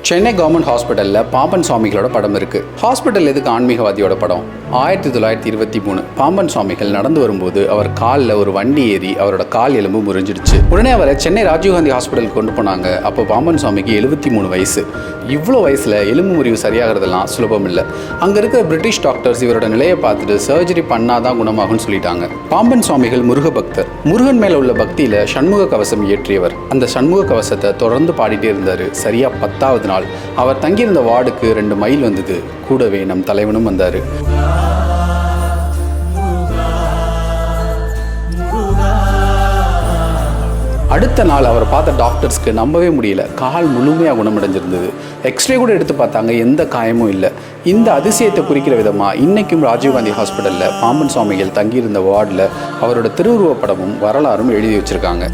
Chennai government ஹாஸ்பிட்டலில் பாம்பன் சுவாமிகளோட படம் இருக்குது. ஹாஸ்பிட்டல் எதுக்கு ஆன்மீகவாதியோட படம்? 1923 பாம்பன் சுவாமிகள் நடந்து வரும்போது அவர் காலில் ஒரு வண்டி ஏறி அவரோட கால் எலும்பு முறிஞ்சிடுச்சு. உடனே அவரை சென்னை ராஜீவ்காந்தி ஹாஸ்பிட்டலுக்கு கொண்டு போனாங்க. அப்போ பாம்பன் சுவாமிக்கு 73 வயசு. இவ்வளோ வயசில் எலும்பு முறிவு சரியாகிறதெல்லாம் சுலபம் இல்லை. அங்கே இருக்கிற பிரிட்டிஷ் டாக்டர்ஸ் இவரோட நிலையை பார்த்துட்டு சர்ஜரி பண்ணாதான் குணமாகும்னு சொல்லிட்டாங்க. பாம்பன் சுவாமிகள் முருக பக்தர். முருகன் மேலே உள்ள பக்தியில் சண்முக கவசம் இயற்றியவர். அந்த சண்முக கவசத்தை தொடர்ந்து பாடிட்டே இருந்தார். சரியாக 10வது நாள் அவர் தங்கியிருந்த வார்டுக்கு 2 மைல் வந்தது. கூடவே நம் தலைவனும் வந்தார். அடுத்த நாள் அவரை பார்த்த டாக்டர்ஸ்க்கு நம்பவே முடியல. கால் முழுமையாக குணமடைஞ்சிருந்தது. எக்ஸ்ரே கூட எடுத்து பார்த்தாங்க, எந்த காயமும் இல்லை. இந்த அதிசயத்தை குறிக்கிற விதமாக இன்றைக்கும் ராஜீவ்காந்தி ஹாஸ்பிட்டலில் பாம்பன் சுவாமிகள் தங்கியிருந்த வார்டில் அவரோட திருவுருவப்படமும் வரலாறும் எழுதி வச்சுருக்காங்க.